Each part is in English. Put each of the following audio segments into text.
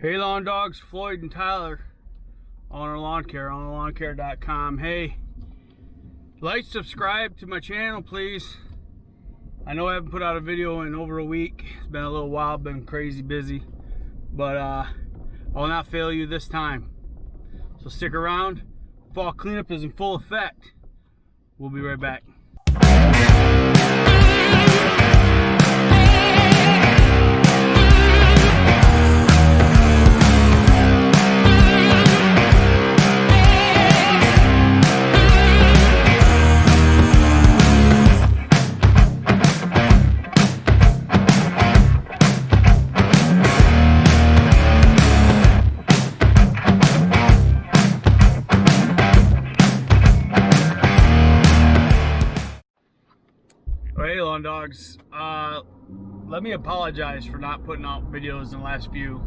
Hey lawn dogs, Floyd and Tyler on our lawn care, on lawncare.com. Hey, like, subscribe to my channel, please. I know I haven't put out a video in over a week. It's been a little while, been crazy busy, but I will not fail you this time. So stick around. Fall cleanup is in full effect. We'll be right back. Hey lawn dogs, let me apologize for not putting out videos in the last few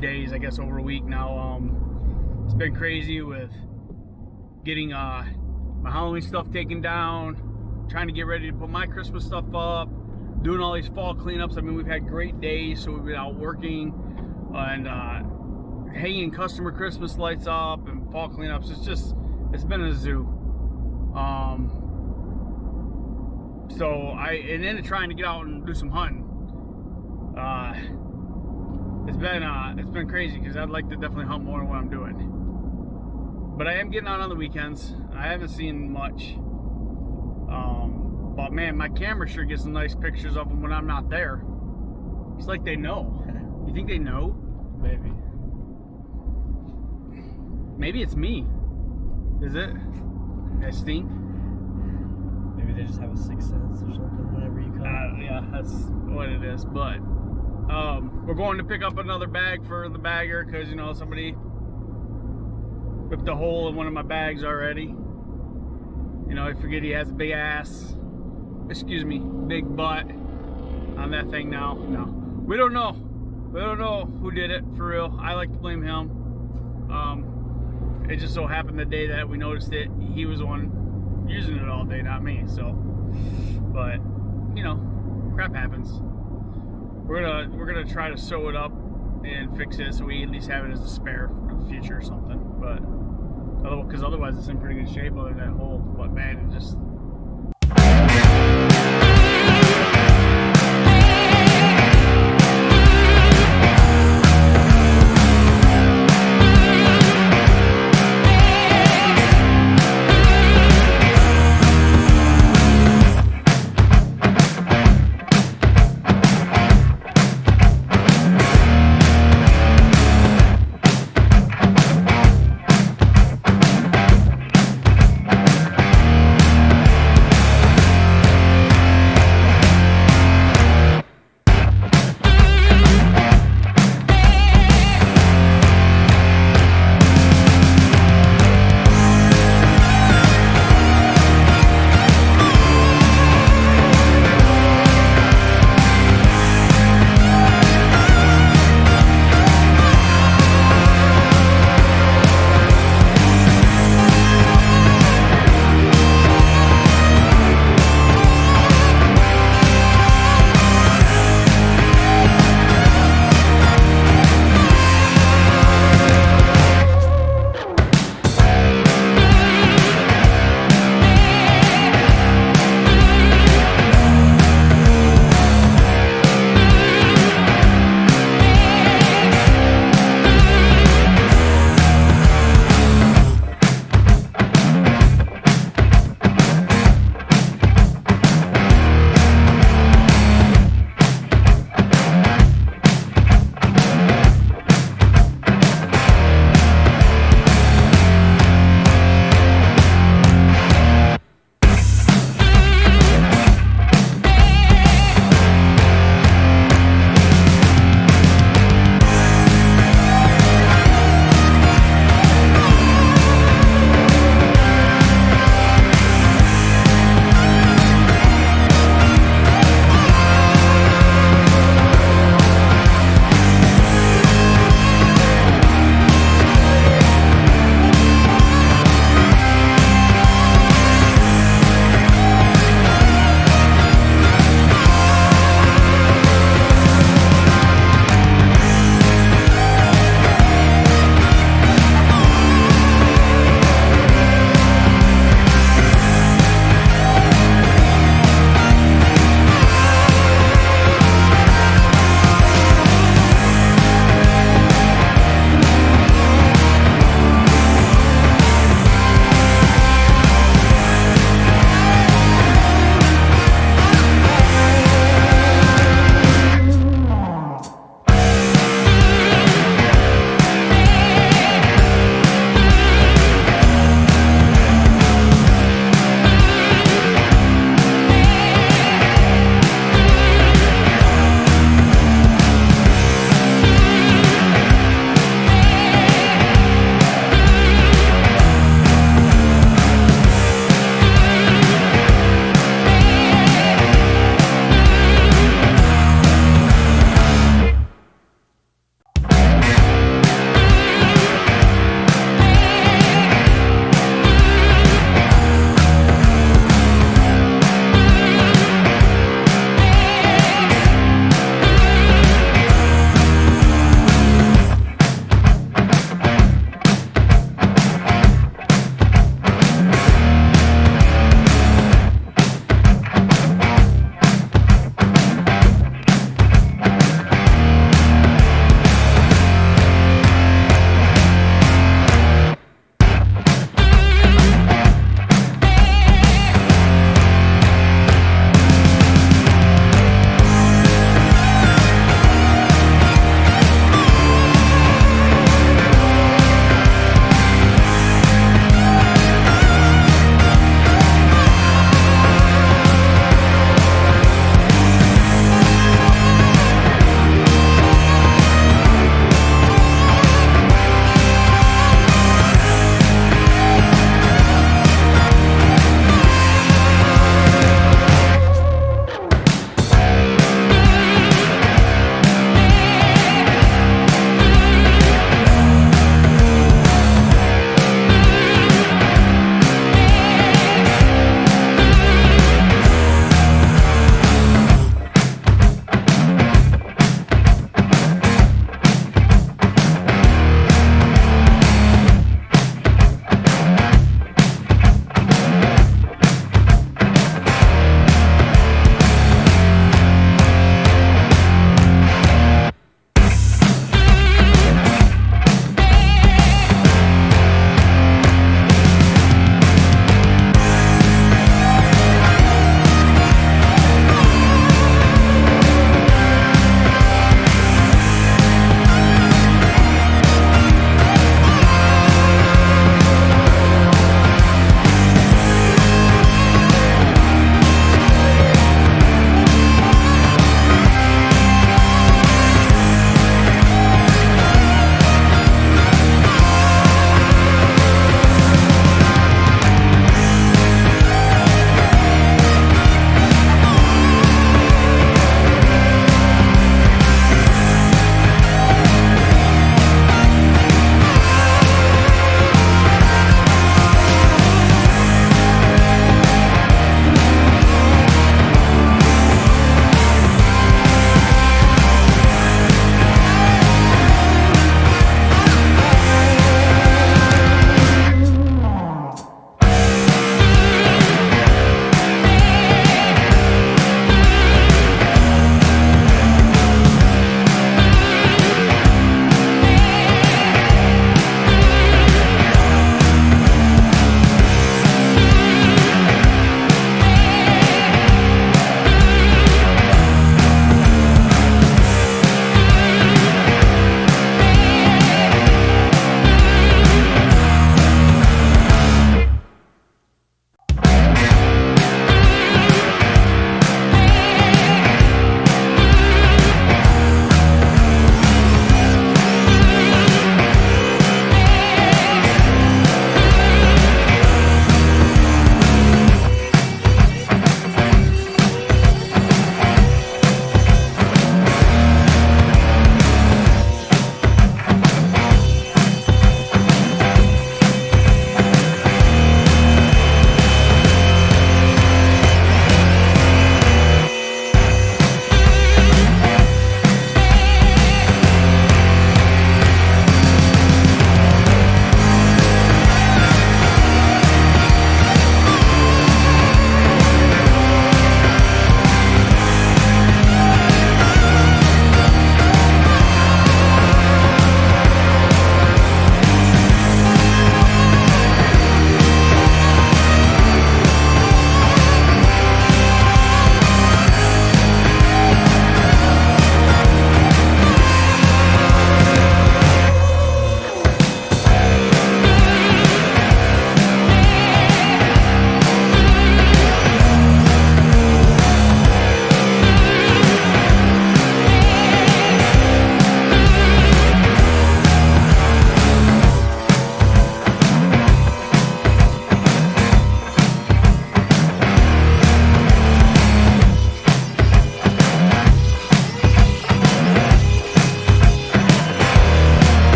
days, I guess over a week now. It's been crazy with getting my Halloween stuff taken down, trying to get ready to put my Christmas stuff up, doing all these fall cleanups. I mean, we've had great days, so we've been out working and hanging customer Christmas lights up and fall cleanups. It's been a zoo. So and then trying to get out and do some hunting. It's been crazy because I'd like to definitely hunt more than what I'm doing. But I am getting out on the weekends. I haven't seen much. But man, my camera sure gets some nice pictures of them when I'm not there. It's like they know. You think they know? Maybe. Maybe it's me. Is it? I stink? Maybe they just have a sixth sense or something whenever you come. Yeah, that's what it is. But we're going to pick up another bag for the bagger because, you know, somebody ripped a hole in one of my bags already. You know, I forget he has a big ass, big butt on that thing now. No, we don't know. We don't know who did it, for real. I like to blame him. It just so happened the day that we noticed it, he was the one using it all day, not me. So, but you know, crap happens. We're gonna try to sew it up and fix it so we at least have it as a spare for the future or something. But because otherwise it's in pretty good shape other than that hole. But man, it just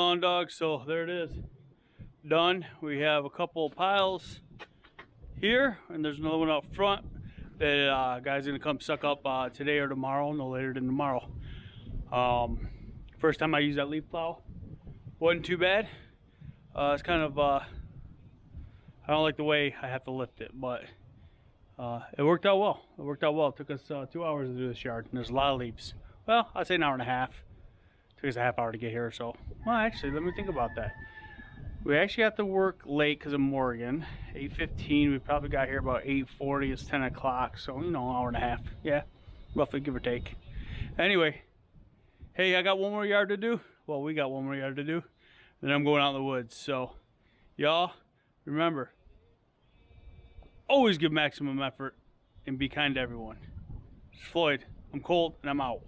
lawn dogs, so there it is. Done. We have a couple of piles here, and there's another one out front that guy's gonna come suck up today or tomorrow, no later than tomorrow. First time I used that leaf plow, wasn't too bad. It's kind of I don't like the way I have to lift it, but it worked out well. It worked out well. It took us 2 hours to do this yard, and there's a lot of leaves. Well, I'd say an hour and a half. It took us a half hour to get here or so. Well, actually, let me think about that. We actually got to work late because of Morgan. 8:15. We probably got here about 8:40. It's 10 o'clock, so you know, an hour and a half. Yeah, roughly, give or take. Anyway, hey, I got one more yard to do. Well, we got one more yard to do. Then I'm going out in the woods. So, y'all, remember, always give maximum effort and be kind to everyone. It's Floyd. I'm Colt, and I'm out.